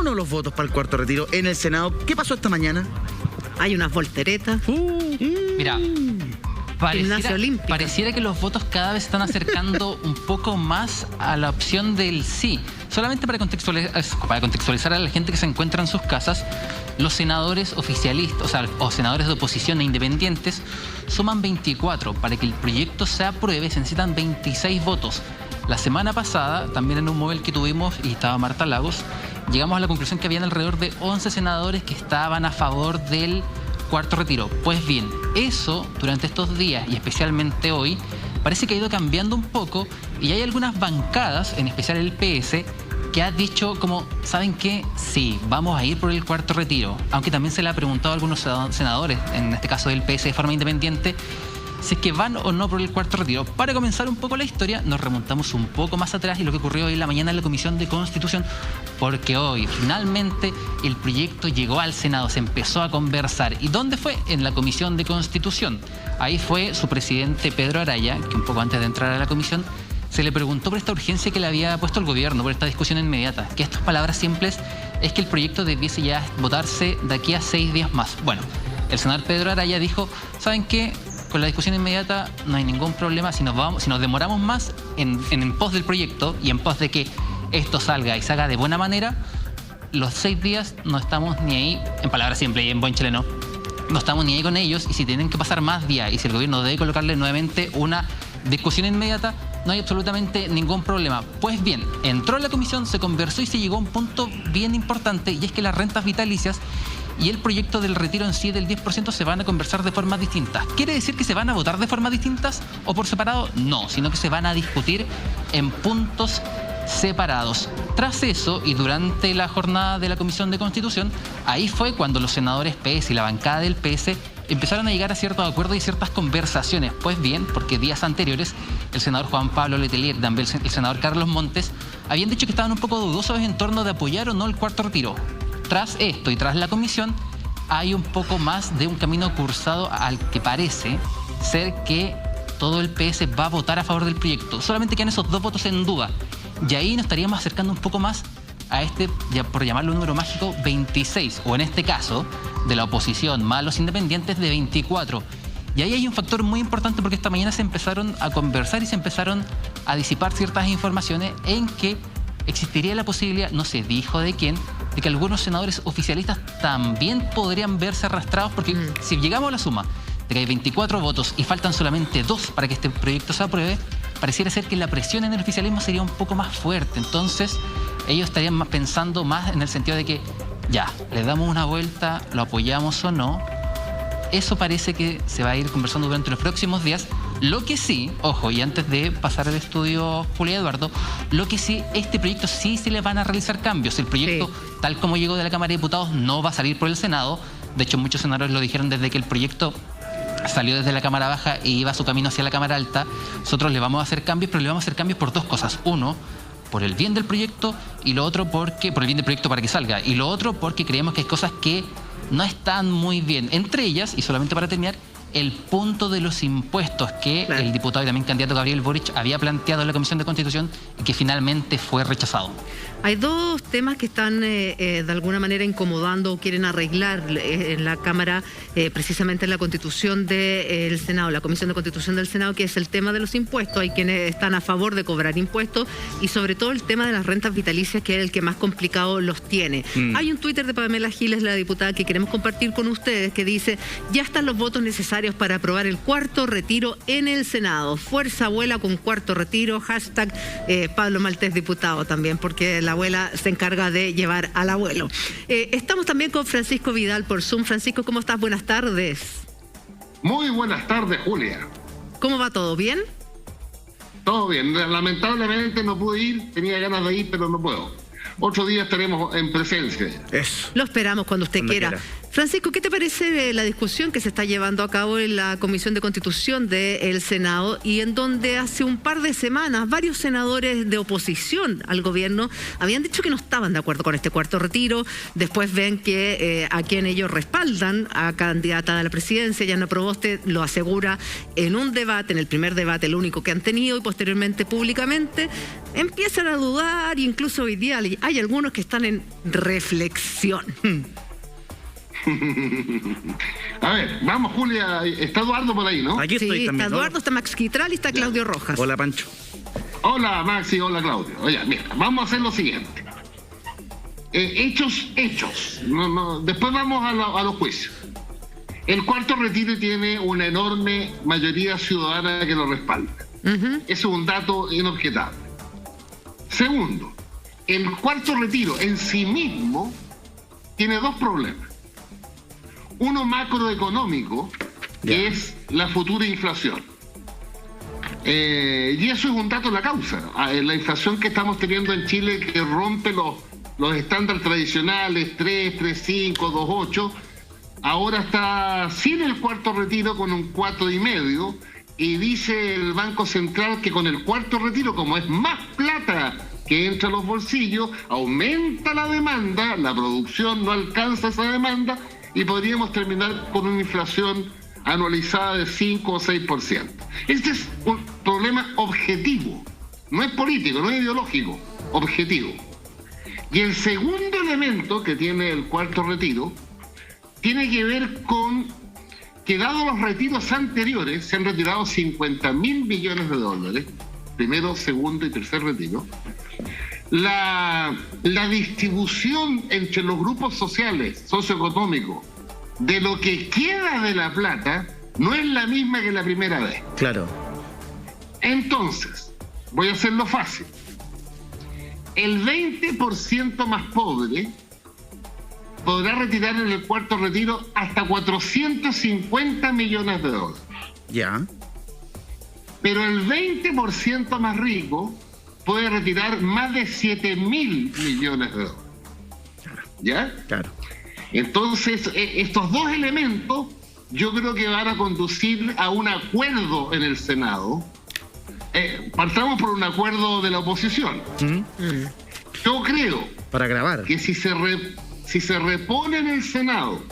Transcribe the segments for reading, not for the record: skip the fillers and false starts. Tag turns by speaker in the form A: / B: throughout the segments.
A: o no los votos para el cuarto retiro en el Senado? ¿Qué pasó esta mañana?
B: Hay unas volteretas.
C: Mira, pareciera que los votos cada vez están acercando un poco más a la opción del sí. Solamente para contextualizar a la gente que se encuentra en sus casas, los senadores oficialistas, o senadores de oposición e independientes, suman 24. Para que el proyecto se apruebe se necesitan 26 votos. La semana pasada, también en un móvil que tuvimos, y estaba Marta Lagos, llegamos a la conclusión que habían alrededor de 11 senadores que estaban a favor del cuarto retiro. Pues bien, eso durante estos días y especialmente hoy parece que ha ido cambiando un poco y hay algunas bancadas, en especial el PS, que ha dicho como, ¿saben qué? Sí, vamos a ir por el cuarto retiro. Aunque también se le ha preguntado a algunos senadores, en este caso del PS de forma independiente, si es que van o no por el cuarto retiro. Para comenzar un poco la historia, nos remontamos un poco más atrás y lo que ocurrió hoy en la mañana en la Comisión de Constitución, porque hoy finalmente el proyecto llegó al Senado, se empezó a conversar. ¿Y dónde fue? En la Comisión de Constitución. Ahí fue su presidente Pedro Araya, que un poco antes de entrar a la comisión, se le preguntó por esta urgencia que le había puesto el gobierno, por esta discusión inmediata, que estas palabras simples es que el proyecto debiese ya votarse de aquí a 6 días más. Bueno, el senador Pedro Araya dijo, ¿saben qué? Con la discusión inmediata no hay ningún problema si nos demoramos más en pos del proyecto y en pos de que esto salga y se haga de buena manera, los 6 días no estamos ni ahí, en palabras simples y en buen chileno, no estamos ni ahí con ellos, y si tienen que pasar más días y si el gobierno debe colocarle nuevamente una discusión inmediata, no hay absolutamente ningún problema. Pues bien, entró en la comisión, se conversó y se llegó a un punto bien importante, y es que las rentas vitalicias y el proyecto del retiro en sí del 10% se van a conversar de formas distintas. ¿Quiere decir que se van a votar de formas distintas o por separado? No, sino que se van a discutir en puntos separados. Tras eso, y durante la jornada de la Comisión de Constitución, ahí fue cuando los senadores PS y la bancada del PS empezaron a llegar a ciertos acuerdos y ciertas conversaciones. Pues bien, porque días anteriores el senador Juan Pablo Letelier y también el senador Carlos Montes habían dicho que estaban un poco dudosos en torno de apoyar o no el cuarto retiro. Tras esto y tras la comisión, hay un poco más de un camino cursado al que parece ser que todo el PS va a votar a favor del proyecto. Solamente quedan esos 2 votos en duda. Y ahí nos estaríamos acercando un poco más a este, ya por llamarlo un número mágico, 26. O en este caso, de la oposición más los independientes, de 24. Y ahí hay un factor muy importante, porque esta mañana se empezaron a conversar y se empezaron a disipar ciertas informaciones en que existiría la posibilidad, no se dijo de quién, de que algunos senadores oficialistas también podrían verse arrastrados, porque si llegamos a la suma de que hay 24 votos y faltan solamente 2 para que este proyecto se apruebe, pareciera ser que la presión en el oficialismo sería un poco más fuerte. Entonces ellos estarían pensando más en el sentido de que ya, le damos una vuelta, lo apoyamos o no. Eso parece que se va a ir conversando durante los próximos días. Lo que sí, ojo, y antes de pasar al estudio, Julia Eduardo, lo que sí, este proyecto sí se le van a realizar cambios. El proyecto, tal como llegó de la Cámara de Diputados, no va a salir por el Senado. De hecho, muchos senadores lo dijeron desde que el proyecto salió desde la Cámara Baja e iba su camino hacia la Cámara Alta. Nosotros le vamos a hacer cambios, pero le vamos a hacer cambios por 2 cosas. Uno, por el bien del proyecto, y lo otro por el bien del proyecto para que salga. Y lo otro porque creemos que hay cosas que no están muy bien. Entre ellas, y solamente para terminar, el punto de los impuestos que el diputado y también candidato Gabriel Boric había planteado en la Comisión de Constitución y que finalmente fue rechazado.
B: Hay 2 temas que están de alguna manera incomodando o quieren arreglar en la Cámara, precisamente en la Constitución del Senado, la Comisión de Constitución del Senado, que es el tema de los impuestos. Hay quienes están a favor de cobrar impuestos y sobre todo el tema de las rentas vitalicias, que es el que más complicado los tiene. Hay un Twitter de Pamela Giles, la diputada, que queremos compartir con ustedes, que dice: ya están los votos necesarios para aprobar el cuarto retiro en el Senado. Fuerza abuela con cuarto retiro. Hashtag Pablo Maltés diputado también, porque la abuela se encarga de llevar al abuelo. Estamos también con Francisco Vidal por Zoom. Francisco, ¿cómo estás? Buenas tardes.
D: Muy buenas tardes, Julia.
B: ¿Cómo va todo? ¿Bien?
D: Todo bien. Lamentablemente no pude ir. Tenía ganas de ir, pero no puedo. Otro día estaremos en presencia.
B: Eso. Lo esperamos cuando usted quiera. Francisco, ¿qué te parece la discusión que se está llevando a cabo en la Comisión de Constitución del Senado y en donde hace un par de semanas varios senadores de oposición al gobierno habían dicho que no estaban de acuerdo con este cuarto retiro? Después ven que a quien ellos respaldan, a candidata a la presidencia, Yana Proboste, lo asegura en un debate, en el primer debate, el único que han tenido, y posteriormente públicamente empiezan a dudar, e incluso hoy día hay algunos que están en reflexión.
D: A ver, vamos, Julia. Está Eduardo por ahí, ¿no?
A: Aquí estoy
B: Sí,
A: también.
B: está Eduardo, está Max Quitral y está Claudio Rojas.
A: Hola, Pancho.
D: Hola, Maxi. Hola, Claudio. Oye, mira, vamos a hacer lo siguiente. Hechos. Después vamos a los juicios. El cuarto retiro tiene una enorme mayoría ciudadana que lo respalda. Eso es un dato inobjetable. Segundo, el cuarto retiro en sí mismo tiene dos problemas. Uno macroeconómico, que es la futura inflación. Y eso es un dato de la causa. La inflación que estamos teniendo en Chile, que rompe los estándares tradicionales, 3, 3,5, 2,8, ahora está sin el cuarto retiro con un 4,5, y dice el Banco Central que con el cuarto retiro, como es más plata que entra a los bolsillos, aumenta la demanda, la producción no alcanza esa demanda, y podríamos terminar con una inflación anualizada de 5 o 6%. Este es un problema objetivo, no es político, no es ideológico, objetivo. Y el segundo elemento que tiene el cuarto retiro tiene que ver con que, dado los retiros anteriores, se han retirado 50.000 millones de dólares, primero, segundo y tercer retiro. La distribución entre los grupos sociales, socioeconómicos, de lo que queda de la plata no es la misma que la primera vez.
A: Claro.
D: Entonces, voy a hacerlo fácil. El 20% más pobre podrá retirar en el cuarto retiro hasta 450 millones de dólares.
A: Ya.
D: Pero el 20% más rico puede retirar más de 7.000 millones de dólares. ¿Ya?
A: Claro.
D: Entonces, estos dos elementos yo creo que van a conducir a un acuerdo en el Senado. Partamos por un acuerdo de la oposición. Yo creo
A: Para grabar.
D: que si se repone en el Senado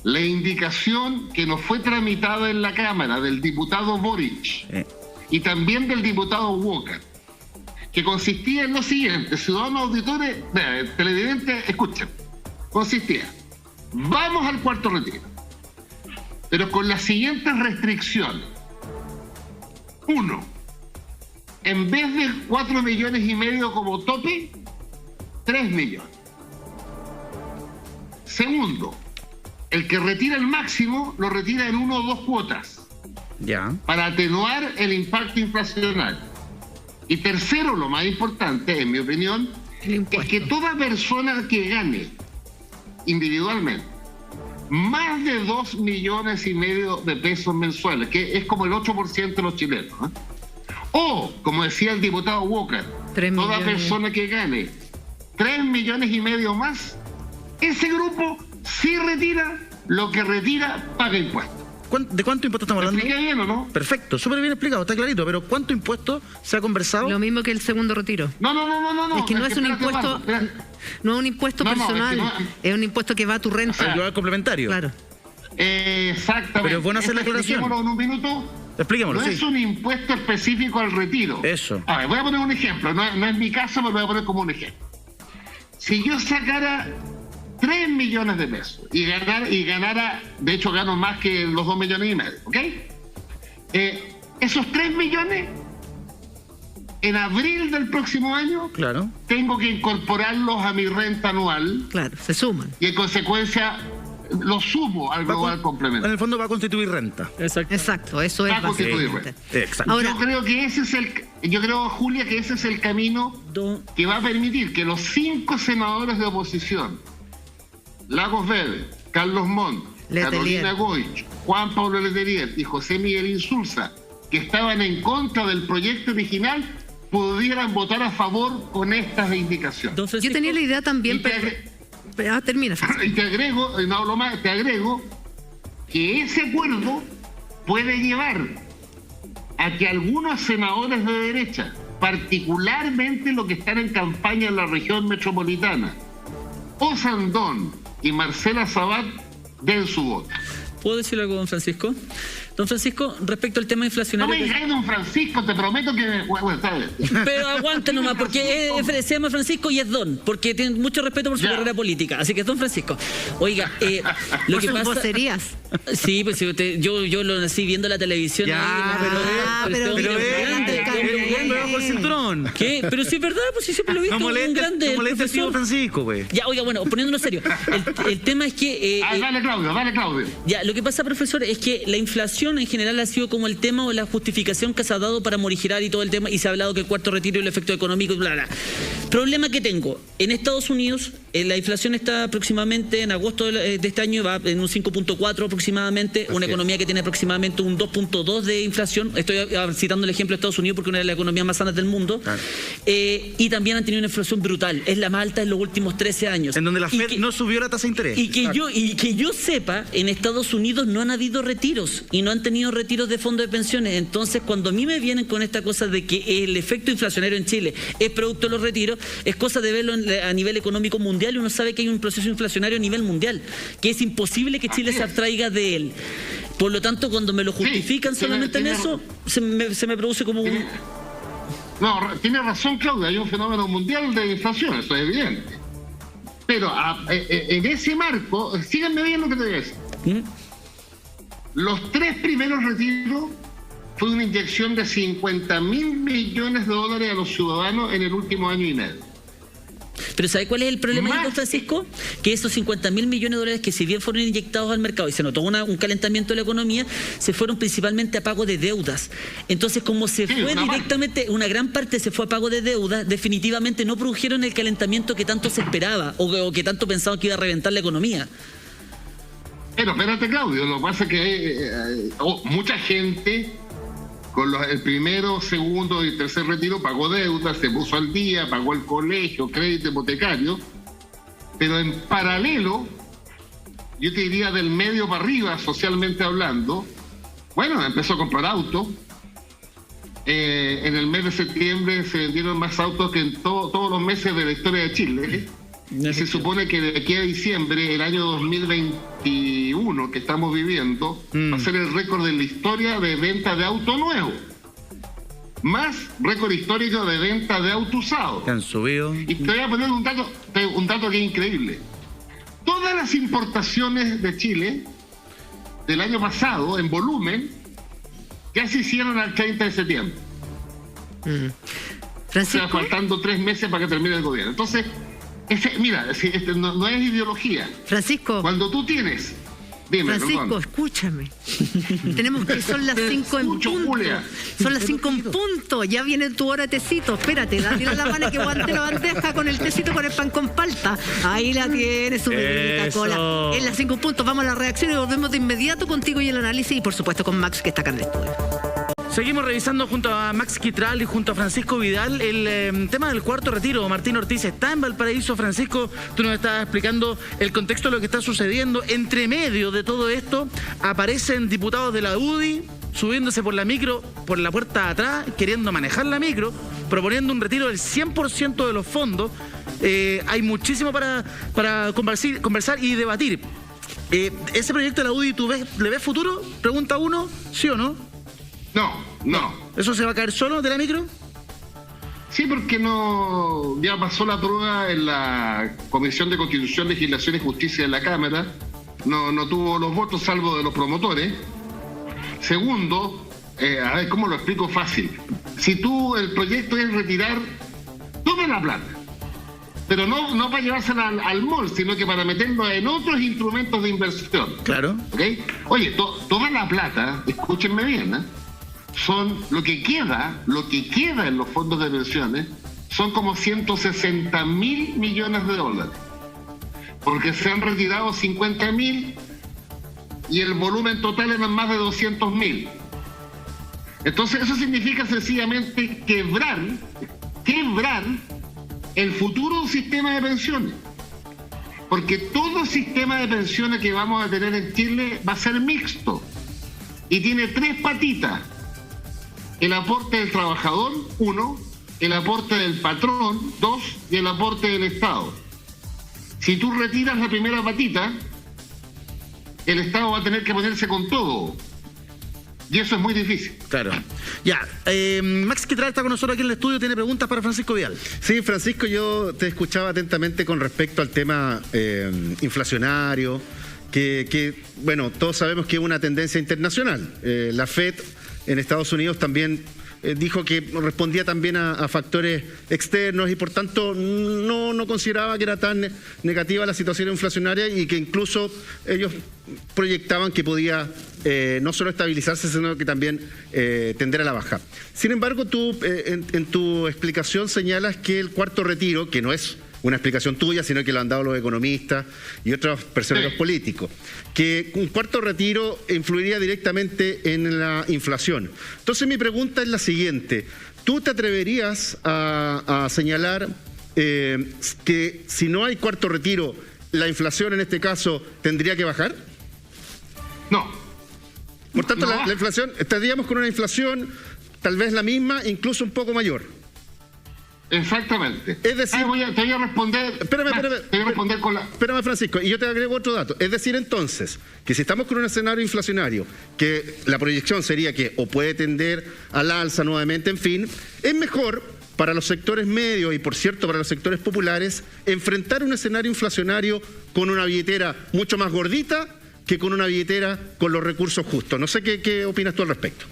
D: la indicación que nos fue tramitada en la Cámara del diputado Boric y también del diputado Walker, que consistía en lo siguiente: ciudadanos auditores, televidentes, escuchen, consistía: vamos al cuarto retiro, pero con las siguientes restricciones. 1, en vez de 4,5 millones como tope, 3 millones. Segundo, el que retira el máximo lo retira en 1 o 2 cuotas
A: Ya.
D: para atenuar el impacto inflacionario. Y tercero, lo más importante, en mi opinión, es que toda persona que gane individualmente más de 2,5 millones de pesos mensuales, que es como el 8% de los chilenos, o, como decía el diputado Walker, toda persona que gane 3,5 millones más, ese grupo sí retira lo que retira, paga impuestos.
A: ¿De cuánto impuesto estamos hablando?
D: ¿Me expliqué bien o no?
A: Perfecto, súper bien explicado, está clarito, pero ¿cuánto impuesto se ha conversado?
B: Lo mismo que el segundo retiro.
D: No.
B: Es que no es un impuesto, no es un impuesto personal, es un impuesto que va a tu renta.
A: El global complementario.
B: Claro.
D: Exactamente.
A: Pero es bueno hacer la aclaración.
D: Expliquémoslo en un minuto.
A: Expliquémoslo,
D: No
A: sí.
D: es un impuesto específico al retiro.
A: Eso.
D: A ver, voy a poner un ejemplo. No es mi caso, pero lo voy a poner como un ejemplo. Si yo sacara 3 millones de pesos y ganara, de hecho gano más que los 2,5 millones, ¿ok? Esos 3 millones, en abril del próximo año,
A: Claro.
D: tengo que incorporarlos a mi renta anual.
B: Claro, se suman.
D: Y en consecuencia los sumo al global
A: En
D: complementario.
A: el fondo va a constituir renta.
B: Exacto, eso es
D: Va a constituir
B: básicamente.
A: Exacto.
B: Ahora,
D: Yo creo, Julia, que ese es el camino que va a permitir que los 5 senadores de oposición, Lagos Vélez, Carlos Montt,
B: Letelier,
D: Carolina Goich, Juan Pablo Letelier y José Miguel Insulza, que estaban en contra del proyecto original, pudieran votar a favor con estas indicaciones.
B: yo tenía la idea también, termina.
D: Y te agrego, no hablo más, te agrego que ese acuerdo puede llevar a que algunos senadores de derecha, particularmente los que están en campaña en la región metropolitana, Osandón y Marcela Sabat, den su voto.
E: ¿Puedo decir algo, don Francisco? Don Francisco, respecto al tema inflacionario...
D: No me digas, don Francisco, te prometo que... Bueno, ¿sabes?
E: Pero aguante nomás, porque se llama Francisco y es don, porque tiene mucho respeto por su carrera política, así que es don Francisco. Oiga, lo que pasa...
B: vocerías.
E: Sí, pues yo lo nací viendo la televisión.
A: Ya, pero bajo el cinturón.
E: ¿Qué? Pero sí es verdad, pues sí siempre lo he visto, un grande.
A: No molesta el tío Francisco, güey.
E: Ya, oiga, bueno, poniéndolo serio, el tema es que...
D: Dale, Claudio.
E: Ya, lo que pasa, profesor, es que la inflación en general ha sido como el tema o la justificación que se ha dado para morigerar y todo el tema, y se ha hablado que el cuarto retiro y el efecto económico y bla, bla. Problema que tengo, en Estados Unidos la inflación está aproximadamente en agosto de este año, va en un 5.4 aproximadamente, una economía que tiene aproximadamente un 2.2 de inflación, estoy citando el ejemplo de Estados Unidos porque es una de las economías más sanas del mundo, y también han tenido una inflación brutal, es la más alta en los últimos 13 años.
A: En donde la Fed no subió la tasa de interés.
E: Y que yo sepa, en Estados Unidos no han habido retiros y no han tenido retiros de fondos de pensiones. Entonces, cuando a mí me vienen con esta cosa de que el efecto inflacionario en Chile es producto de los retiros, es cosa de verlo a nivel económico mundial, y uno sabe que hay un proceso inflacionario a nivel mundial, que es imposible que Chile se abstraiga de él. Por lo tanto, cuando me lo justifican solamente en eso, se me produce como un...
D: No, tiene razón, Claudia, hay un fenómeno mundial de inflación, eso es evidente. Pero en ese marco, síganme bien lo que te voy a decir. Los 3 primeros retiros fue una inyección de $50.000 millones a los ciudadanos en el último año y medio.
E: Pero ¿sabe cuál es el problema, don Francisco? Que esos $50.000 millones que si bien fueron inyectados al mercado y se notó un calentamiento de la economía, se fueron principalmente a pago de deudas. Entonces, como se fue directamente, una gran parte se fue a pago de deudas, definitivamente no produjeron el calentamiento que tanto se esperaba o que tanto pensaban que iba a reventar la economía.
D: Pero espérate, Claudio, lo que pasa es que mucha gente con el primero, segundo y tercer retiro pagó deudas, se puso al día, pagó el colegio, crédito hipotecario, pero en paralelo, yo te diría del medio para arriba, socialmente hablando, bueno, empezó a comprar autos. En el mes de septiembre se vendieron más autos que en todos los meses de la historia de Chile. Y se supone que de aquí a diciembre, el año 2021 que estamos viviendo, va a ser el récord de la historia de venta de auto nuevo. Más récord histórico de venta de auto usado.
A: Que han subido.
D: Y te voy a poner un dato que es increíble. Todas las importaciones de Chile del año pasado, en volumen, ya se hicieron al 30 de septiembre.
B: Francisco.
D: O sea, faltando 3 meses para que termine el gobierno. Entonces, mira, no es ideología.
B: Francisco.
D: Cuando tú tienes... Dime,
B: Francisco,
D: perdón.
B: Escúchame. Tenemos que son las 5 en punto.
D: Julia.
B: Son las 5 en punto. Ya viene tu hora de tecito. Espérate, dale la mano que guante la bandeja con el tecito con el pan con palta. Ahí la tienes, su bebida cola. En las 5 puntos vamos a la reacción y volvemos de inmediato contigo y el análisis y por supuesto con Max que está acá en el estudio.
A: Seguimos revisando junto a Max Quitral y junto a Francisco Vidal el tema del cuarto retiro. Martín Ortiz está en Valparaíso. Francisco, tú nos estabas explicando el contexto de lo que está sucediendo. Entre medio de todo esto aparecen diputados de la UDI subiéndose por la micro, por la puerta de atrás, queriendo manejar la micro, proponiendo un retiro del 100% de los fondos. Hay muchísimo para conversar y debatir. ¿Ese proyecto de la UDI le ves futuro? Pregunta uno, ¿sí o no?
D: No.
A: ¿Eso se va a caer solo de la micro?
D: Sí, porque no, ya pasó la prueba en la Comisión de Constitución, Legislación y Justicia de la Cámara, no tuvo los votos salvo de los promotores. Segundo, a ver, ¿cómo lo explico fácil? Si el proyecto es retirar toda la plata, pero no para llevársela al MOL, sino que para meterlo en otros instrumentos de inversión.
A: Claro.
D: ¿Okay? Oye, toda la plata, escúchenme bien, son lo que queda en los fondos de pensiones, son como $160.000 millones. Porque se han retirado 50.000 y el volumen total eran más de 200.000. Entonces eso significa sencillamente quebrar el futuro sistema de pensiones. Porque todo sistema de pensiones que vamos a tener en Chile va a ser mixto y tiene 3 patitas. El aporte del trabajador, 1, el aporte del patrón, 2, y el aporte del Estado. Si tú retiras la primera patita, el Estado va a tener que ponerse con todo. Y eso es muy difícil.
A: Claro. Ya, Max Quitral está con nosotros aquí en el estudio, tiene preguntas para Francisco Vidal.
F: Sí, Francisco, yo te escuchaba atentamente con respecto al tema inflacionario, que, bueno, todos sabemos que es una tendencia internacional. La FED en Estados Unidos también dijo que respondía también a factores externos y por tanto no consideraba que era tan negativa la situación inflacionaria y que incluso ellos proyectaban que podía no solo estabilizarse, sino que también tender a la baja. Sin embargo, tú en tu explicación señalas que el cuarto retiro, que no es una explicación tuya, sino que lo han dado los economistas y otros personeros políticos, que un cuarto retiro influiría directamente en la inflación. Entonces mi pregunta es la siguiente: ¿tú te atreverías a señalar que si no hay cuarto retiro, la inflación en este caso tendría que bajar?
D: No.
F: Por tanto,
D: No.
F: la inflación, estaríamos con una inflación tal vez la misma, incluso un poco mayor.
D: Exactamente.
F: Es decir,
D: te voy a responder.
F: Espérame.
D: Te voy a responder con la.
F: Espérame, Francisco, y yo te agrego otro dato. Es decir, entonces, que si estamos con un escenario inflacionario, que la proyección sería que o puede tender al alza nuevamente, en fin, es mejor para los sectores medios y, por cierto, para los sectores populares, enfrentar un escenario inflacionario con una billetera mucho más gordita que con una billetera con los recursos justos. No sé qué opinas tú al respecto.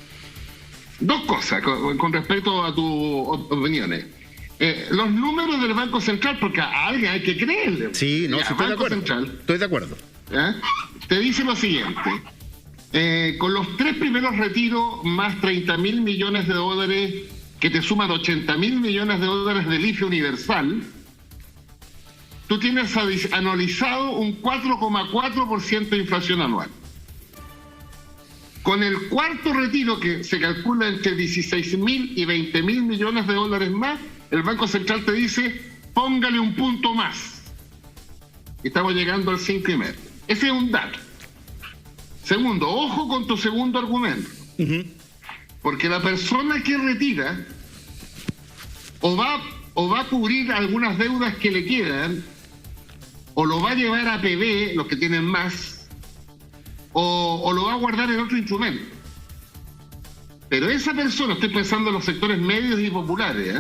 D: Dos cosas con respecto a tus opiniones. Los números del Banco Central, porque a alguien hay que creerle.
F: Sí, no,
D: Ya,
F: sí, estoy de
D: Banco
F: acuerdo.
D: Central,
F: Estoy de acuerdo.
D: te dice lo siguiente. Con los 3 primeros retiros más 30.000 millones de dólares, que te suman 80.000 millones de dólares del IFE universal, tú tienes anualizado un 4,4% de inflación anual. Con el cuarto retiro, que se calcula entre 16.000 y 20.000 millones de dólares más, el Banco Central te dice, póngale un punto más. Y estamos llegando al 5,5. Ese es un dato. Segundo, ojo con tu segundo argumento. Porque la persona que retira o va a cubrir algunas deudas que le quedan, o lo va a llevar a PB, los que tienen más, o lo va a guardar en otro instrumento. Pero esa persona, estoy pensando en los sectores medios y populares,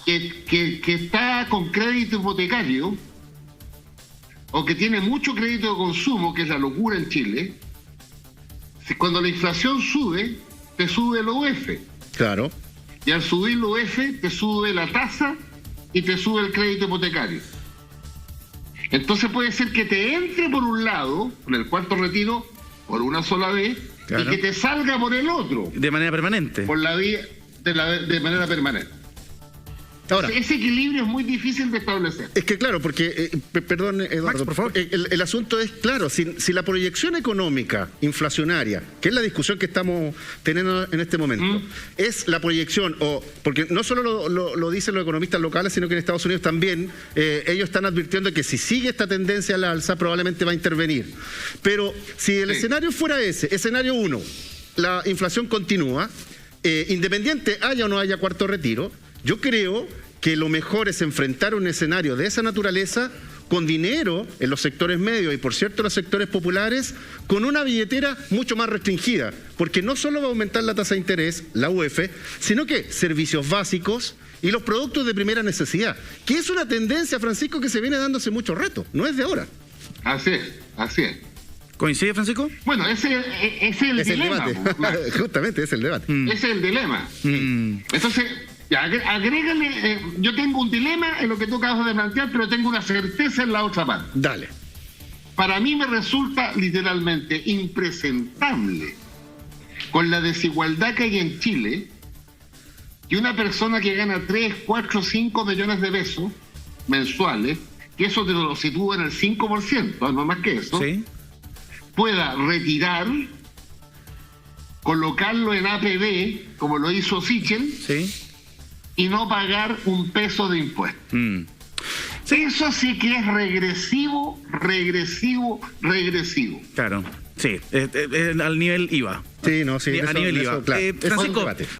D: que está con crédito hipotecario o que tiene mucho crédito de consumo, que es la locura en Chile, cuando la inflación sube, te sube el UF.
F: Claro.
D: Y al subir el UF, te sube la tasa y te sube el crédito hipotecario. Entonces puede ser que te entre por un lado, con el cuarto retiro, por una sola vez,
A: claro,
D: y que te salga por el otro,
A: de manera permanente.
D: por la vía de manera permanente.
F: Ahora,
D: Ese equilibrio es muy difícil de establecer.
F: es que claro, porque, perdón, Eduardo,
A: Max, por favor.
F: el asunto es, claro, si la proyección económica inflacionaria, que es la discusión que estamos teniendo en este momento, es la proyección, porque no solo lo dicen los economistas locales, sino que en Estados Unidos también, ellos están advirtiendo que si sigue esta tendencia a la alza, probablemente va a intervenir. Pero si el escenario fuera ese, escenario 1, la inflación continúa, independiente haya o no haya cuarto retiro, yo creo que lo mejor es enfrentar un escenario de esa naturaleza con dinero en los sectores medios y, por cierto, los sectores populares, con una billetera mucho más restringida, porque no solo va a aumentar la tasa de interés, la UF, sino que servicios básicos y los productos de primera necesidad, que es una tendencia, Francisco, que se viene dando hace mucho rato, no es de ahora.
D: Así es.
A: ¿Coincide, Francisco?
D: Bueno, ese es el
F: Es el
D: dilema.
F: debate, justamente es el debate.
D: Ese es el dilema. Entonces, ya, agrégale, yo tengo un dilema en lo que tú acabas de plantear, pero tengo una certeza en la otra parte.
F: Dale.
D: Para mí me resulta literalmente impresentable, con la desigualdad que hay en Chile, que una persona que gana 3, 4, 5 millones de pesos mensuales, que eso te lo sitúa en el 5%, no más que eso,
A: Sí.
D: pueda retirar, colocarlo en APB, como lo hizo Sichel,
A: Sí.
D: y no pagar un peso de impuestos. Eso sí que es regresivo.
A: Claro, sí, al nivel IVA.
F: Sí, no, sí.
A: A nivel IVA.
F: Claro, es un
A: Francisco,
F: debate.